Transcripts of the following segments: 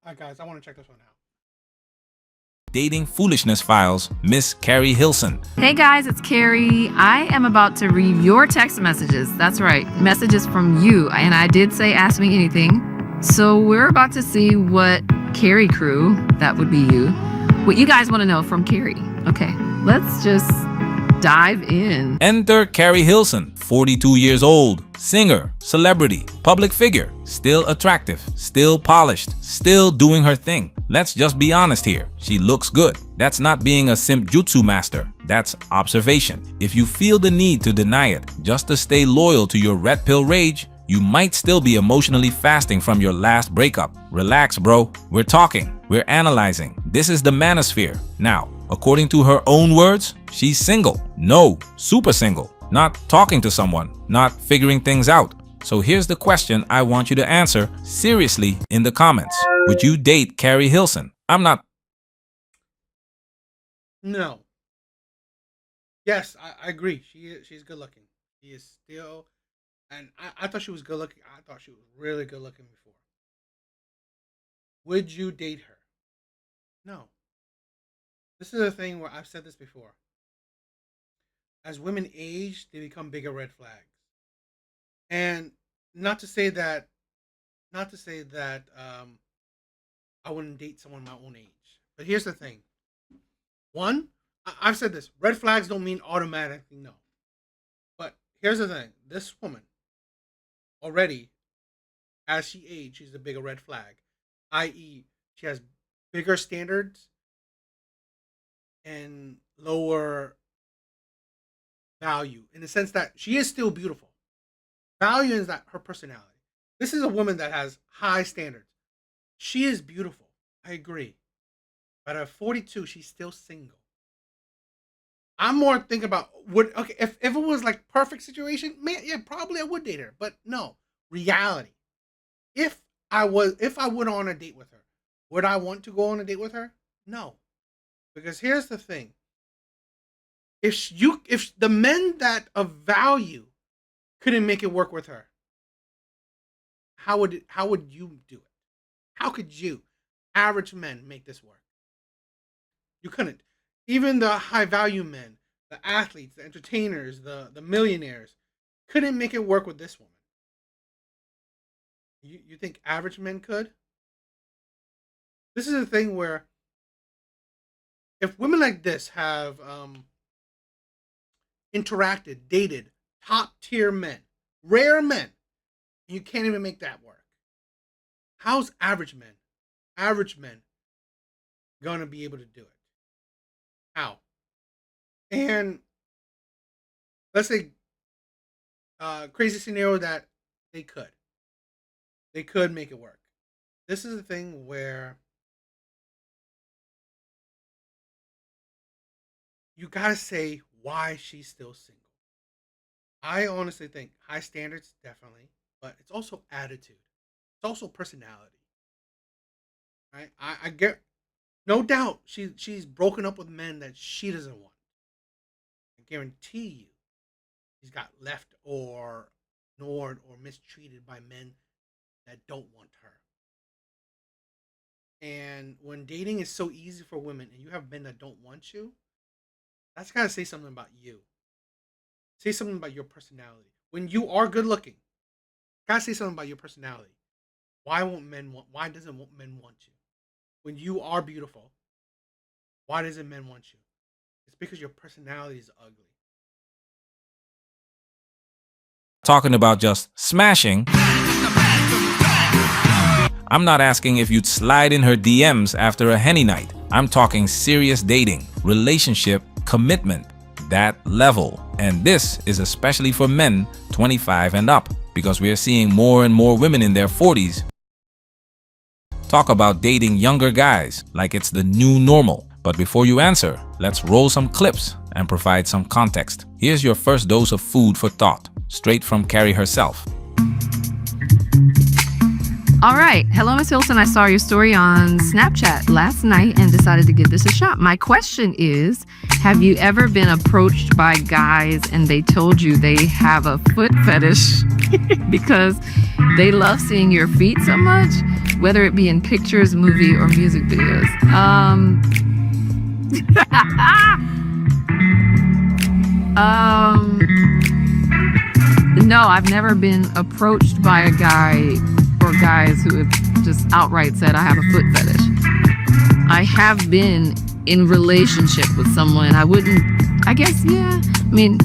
right, guys, I want to check this one out. Dating Foolishness Files, Miss Keri Hilson. Hey guys, it's Keri. I am about to read your text messages. That's right, messages from you. And I did say ask me anything. So we're about to see what Keri crew, that would be you, what you guys want to know from Keri. Okay, let's just dive in. Enter Keri Hilson, 42 years old, singer, celebrity, public figure, still attractive, still polished, still doing her thing. Let's just be honest here. She looks good. That's not being a simp jutsu master. That's observation. If you feel the need to deny it just to stay loyal to your red pill rage, you might still be emotionally fasting from your last breakup. Relax, bro. We're talking. We're analyzing. This is the manosphere. Now, according to her own words, she's single. No, super single. Not talking to someone. Not figuring things out. So here's the question I want you to answer seriously in the comments. Would you date Keri Hilson? I'm not. No. Yes, I agree. She's good looking. She is still, and I thought she was good looking. I thought she was really good looking before. Would you date her? No. This is a thing where I've said this before. As women age, they become bigger red flags. And not to say that I wouldn't date someone my own age. But here's the thing. One, I've said this. Red flags don't mean automatically no. But here's the thing. This woman, already, as she ages, she's a bigger red flag. I.e., she has bigger standards and lower value. In the sense that she is still beautiful. Value is that her personality. This is a woman that has high standards. She is beautiful. I agree. But at 42, she's still single. I'm more thinking about if it was like perfect situation, man, yeah, probably I would date her. But no, reality. If I went on a date with her, would I want to go on a date with her? No. Because here's the thing. If the men that of value couldn't make it work with her, how would you do it? How could you, average men, make this work? You couldn't. Even the high value men, the athletes, the entertainers, the millionaires, couldn't make it work with this woman. You think average men could? This is a thing where if women like this have interacted, dated top tier men, rare men, and you can't even make that work, how's average men gonna be able to do it? How? And let's say crazy scenario that they could make it work. This is a thing where you gotta say why she's still single. I honestly think high standards, definitely, but it's also attitude. It's also personality. Right? I get, no doubt she's broken up with men that she doesn't want. I guarantee you she's got left or ignored or mistreated by men that don't want her. And when dating is so easy for women and you have men that don't want you, that's gotta say something about you. Say something about your personality. When you are good looking, gotta say something about your personality. Why doesn't men want you? When you are beautiful, why doesn't men want you? It's because your personality is ugly. Talking about just smashing. I'm not asking if you'd slide in her DMs after a Henny night. I'm talking serious dating, relationship, commitment, that level. And this is especially for men 25 and up, because we are seeing more and more women in their 40s talk about dating younger guys like it's the new normal. But before you answer, let's roll some clips and provide some context. Here's your first dose of food for thought, straight from Keri herself. All right. Hello, Miss Hilson. I saw your story on Snapchat last night and decided to give this a shot. My question is, have you ever been approached by guys and they told you they have a foot fetish because they love seeing your feet so much, whether it be in pictures, movie, or music videos? No, I've never been approached by a guy or guys who have just outright said I have a foot fetish. I have been in relationship with someone. I guess, yeah. I mean,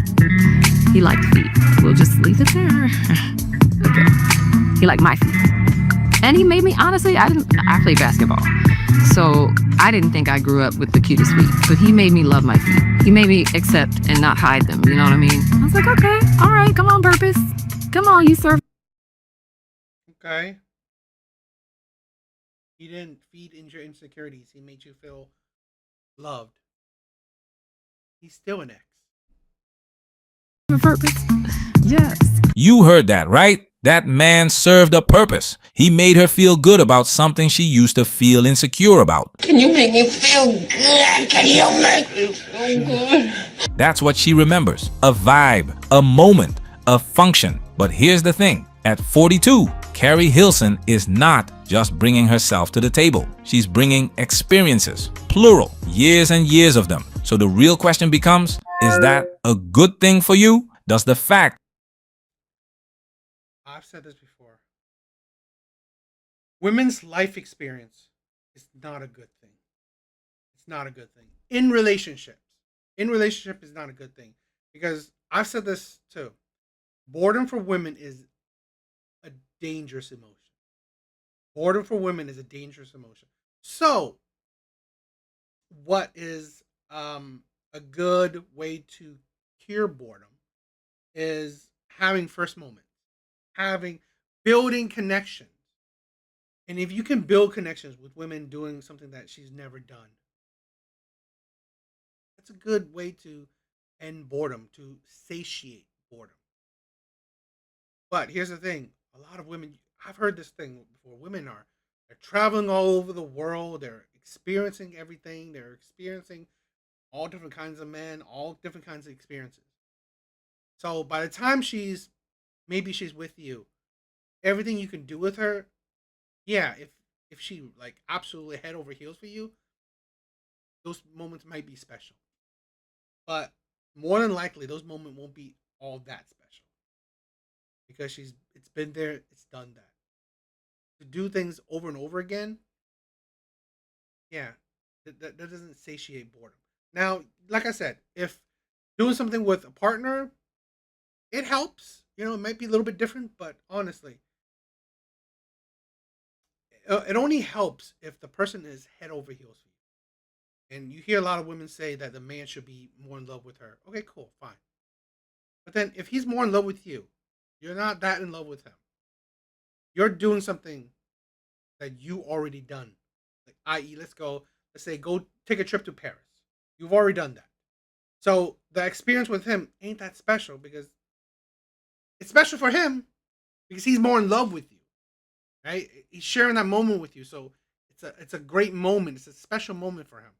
he liked feet. We'll just leave it there. Okay. He liked my feet. And he made me, honestly, I play basketball. So I didn't think I grew up with the cutest feet, but he made me love my feet. He made me accept and not hide them. You know what I mean? I was like, okay, all right, come on, Purpose. Come on, you surf. Okay. He didn't feed into your insecurities. He made you feel loved. He's still an ex. Purpose. Yes. You heard that, right? That man served a purpose. He made her feel good about something she used to feel insecure about. Can you make me feel good? Can you make me feel good? That's what she remembers. A vibe, a moment, a function. But here's the thing. At 42, Keri Hilson is not just bringing herself to the table. She's bringing experiences, plural, years and years of them. So the real question becomes, is that a good thing for you? Does the fact I've said this before. Women's life experience is not a good thing. It's not a good thing. In relationships. In relationship is not a good thing. Because I've said this too. Boredom for women is a dangerous emotion. Boredom for women is a dangerous emotion. So, what is a good way to cure boredom is having first moments. Building connections. And if you can build connections with women doing something that she's never done, that's a good way to end boredom, to satiate boredom. But here's the thing, a lot of women, I've heard this thing before, they're traveling all over the world, they're experiencing everything, they're experiencing all different kinds of men, all different kinds of experiences. So by the time maybe she's with you, everything you can do with her, yeah, if she like absolutely head over heels for you, those moments might be special. But more than likely those moments won't be all that special. Because it's been there, it's done that. To do things over and over again, yeah, that doesn't satiate boredom. Now, like I said, if doing something with a partner, it helps. You know, it might be a little bit different, but honestly, it only helps if the person is head over heels for you. And you hear a lot of women say that the man should be more in love with her. Okay, cool, fine. But then if he's more in love with you, you're not that in love with him. You're doing something that you already done. Like, i.e., let's say go take a trip to Paris. You've already done that. So the experience with him ain't that special because it's special for him because he's more in love with you. Right? He's sharing that moment with you. So it's a great moment. It's a special moment for him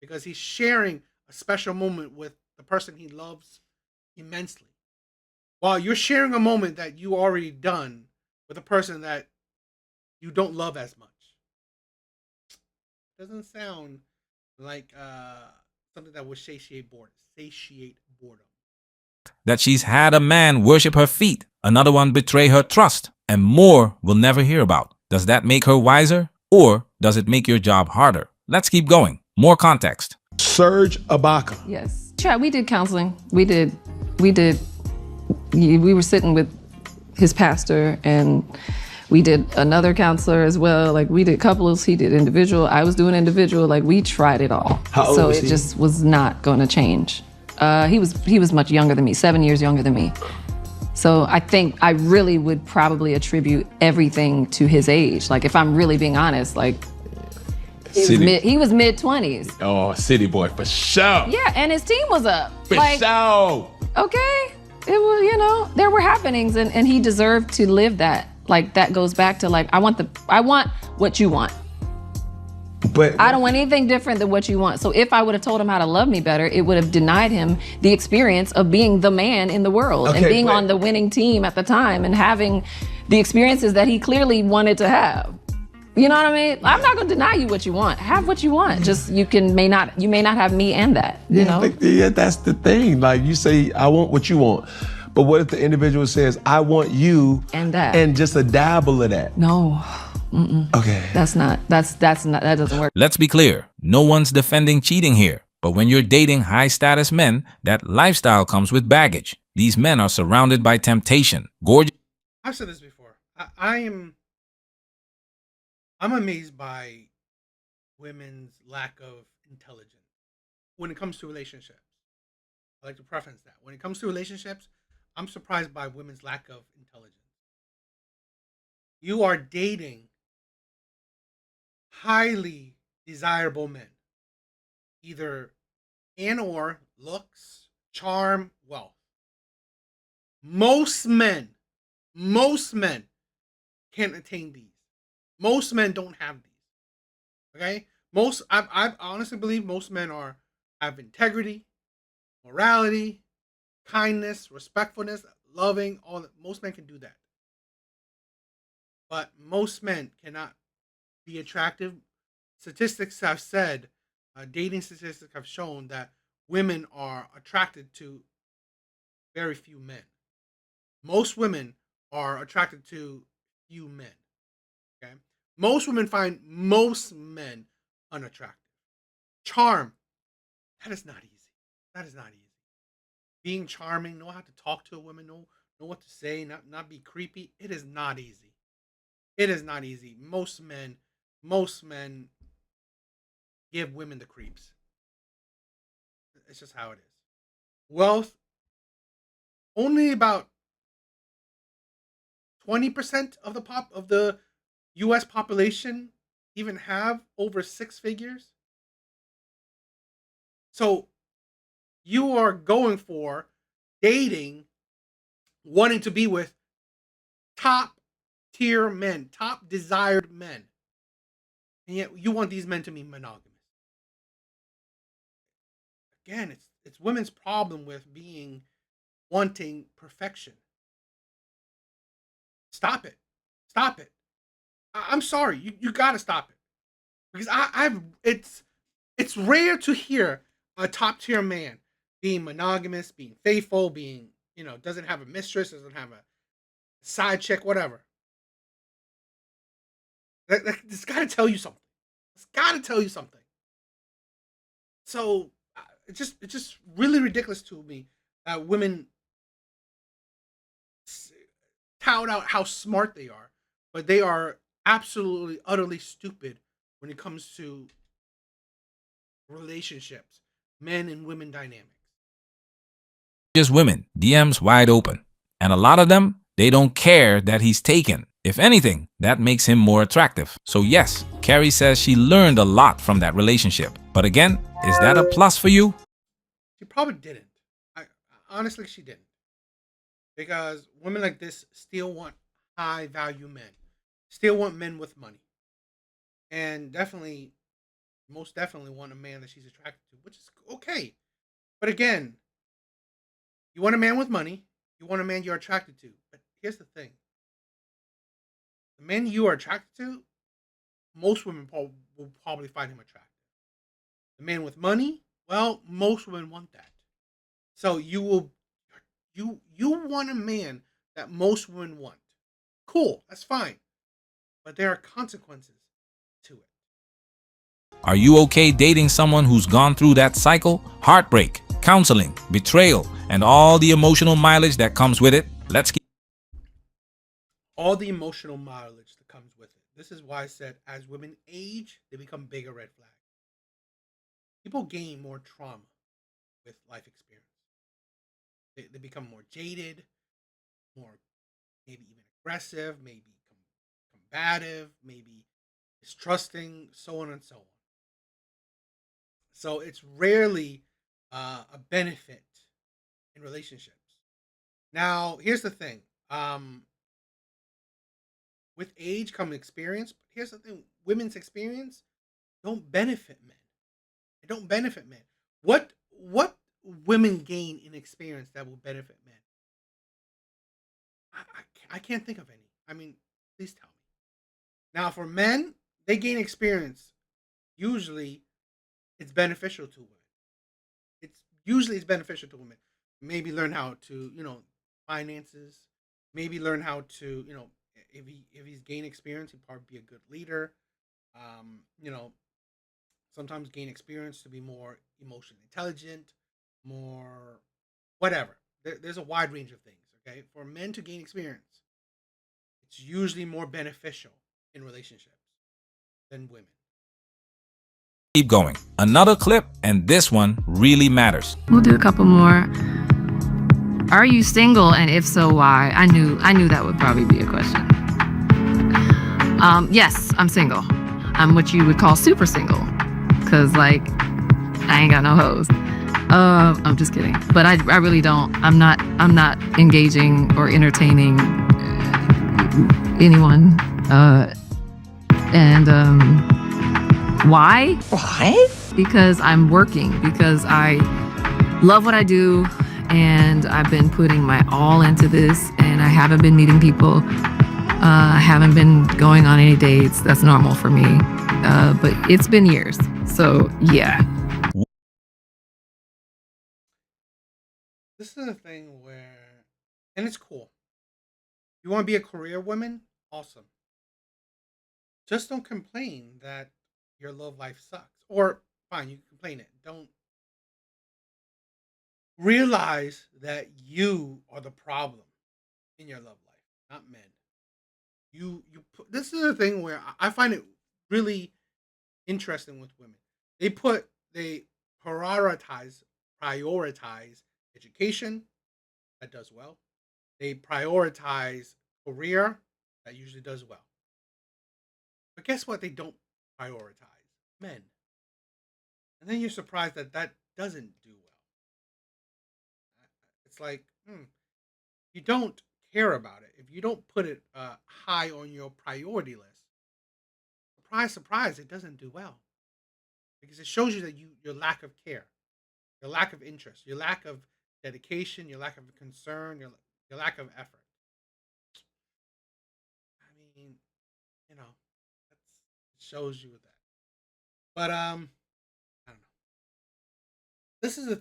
because he's sharing a special moment with the person he loves immensely. While you're sharing a moment that you already done with a person that you don't love as much. Doesn't sound like something that would satiate boredom. that she's had a man worship her feet, another one betray her trust, and more we'll never hear about? Does that make her wiser, or does it make your job harder? Let's keep going. More context. Serge Ibaka. Yes. Chad, we did counseling. We were sitting with his pastor, and we did another counselor as well. Like, we did couples, he did individual, I was doing individual. Like, we tried it all. How old so was it he? just was not going to change. He was much younger than me, 7 years younger than me. So I think I really would probably attribute everything to his age. Like, if I'm really being honest, like, he was mid-20s. Oh, city boy, for sure. Yeah, and his team was up. For Like, sure. okay, it was, there were happenings, and he deserved to live that Like that goes back to like I want what you want. But I don't want anything different than what you want. So if I would have told him how to love me better, it would have denied him the experience of being the man in the world and being on the winning team at the time and having the experiences that he clearly wanted to have. You know what I mean? I'm not gonna deny you what you want. Have what you want. Just you may not have me and that. You know? Yeah, that's the thing. Like you say, I want what you want. But what if the individual says, I want you and that, and just a dabble of that? No. Okay. That doesn't work. Let's be clear. No one's defending cheating here. But when you're dating high-status men, that lifestyle comes with baggage. These men are surrounded by temptation. Gorgeous. I've said this before. I'm amazed by women's lack of intelligence when it comes to relationships. I like to preference that. When it comes to relationships, I'm surprised by women's lack of intelligence. You are dating highly desirable men, either and or looks, charm, wealth. Most men can't attain these. Most men don't have these. Okay? I honestly believe most men have integrity, morality, kindness, respectfulness, loving, all that. Most men can do that. But most men cannot be attractive. Statistics have said, dating statistics have shown that women are attracted to very few men. Most women are attracted to few men. Okay? Most women find most men unattractive. Charm, that is not easy. That is not easy. Being charming, know how to talk to a woman, know what to say, not be creepy. It is not easy. It is not easy. Most men give women the creeps. It's just how it is. Wealth, only about 20% of the US population even have over 6 figures. So you are going for dating, wanting to be with top tier men, top desired men. And yet you want these men to be monogamous. Again, it's women's problem with wanting perfection. Stop it. Stop it. I'm sorry. You gotta stop it. Because it's rare to hear a top tier man being monogamous, being faithful, being, doesn't have a mistress, doesn't have a side chick, whatever. It's got to tell you something. It's got to tell you something. So it's just really ridiculous to me that women tout out how smart they are, but they are absolutely utterly stupid when it comes to relationships, men and women dynamics. Just women, DMs wide open. And a lot of them, they don't care that he's taken. If anything, that makes him more attractive. So yes, Keri says she learned a lot from that relationship. But again, is that a plus for you? She probably didn't. Honestly, she didn't. Because women like this still want high value men, still want men with money, and most definitely want a man that she's attracted to, which is okay. But again, you want a man with money, you want a man you're attracted to. But here's the thing: the men you are attracted to, most women will probably find him attractive. The man with money, well, most women want that. So you want a man that most women want. Cool, that's fine. But there are consequences to it. Are you okay dating someone who's gone through that cycle? Heartbreak, counseling, betrayal, and all the emotional mileage that comes with it? Let's keep All the emotional mileage that comes with it. This is why I said as women age, they become bigger red flags. People gain more trauma with life experience. They become more jaded, more maybe even aggressive, maybe combative, maybe distrusting, so on and so on. So it's rarely a benefit in relationships. Now, here's the thing. With age come experience. But here's the thing: women's experience don't benefit men. It don't benefit men. What women gain in experience that will benefit men? I can't think of any. I mean, please tell me. Now, for men, they gain experience. Usually, it's beneficial to women. It's beneficial to women. Maybe learn how to, finances. Maybe learn how to, if he's gained experience, he'd probably be a good leader. Um, you know, sometimes gain experience to be more emotionally intelligent, more whatever. There's a wide range of things. Okay, for men to gain experience, it's usually more beneficial in relationships than women. Keep going. Another clip, and this one really matters. We'll do a couple more. Are you single, and if so, why? I knew that would probably be a question. Yes, I'm single. I'm what you would call super single, cause like I ain't got no hoes. I'm just kidding, but I really don't. I'm not engaging or entertaining anyone. And why? Why? Because I'm working, because I love what I do, and I've been putting my all into this, and I haven't been meeting people. I haven't been going on any dates. That's normal for me. But it's been years. So, yeah. This is a thing where, and it's cool. You want to be a career woman? Awesome. Just don't complain that your love life sucks. Or, fine, you can complain it. Don't realize that you are the problem in your love life, not men. This is a thing where I find it really interesting with women. They prioritize education, that does well. They prioritize career, that usually does well. But guess what? They don't prioritize men, and then you're surprised that that doesn't do well. It's like you don't care about it. If you don't put it high on your priority list, surprise, surprise, it doesn't do well because it shows you that your lack of care, your lack of interest, your lack of dedication, your lack of concern, your lack of effort. I mean, you know, it shows you that. But I don't know. This is a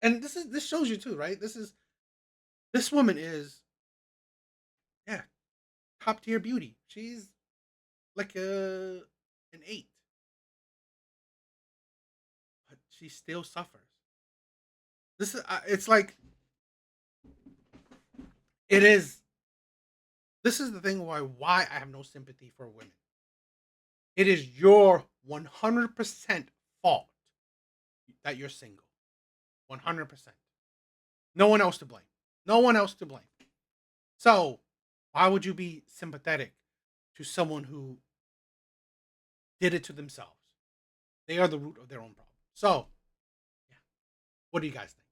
and this shows you too, right? This woman is, yeah, top tier beauty. She's like an 8, but she still suffers. This is it's like it is. This is the thing why I have no sympathy for women. It is your 100% fault that you're single. 100%. No one else to blame. No one else to blame. So, why would you be sympathetic to someone who did it to themselves? They are the root of their own problem. So, yeah. What do you guys think?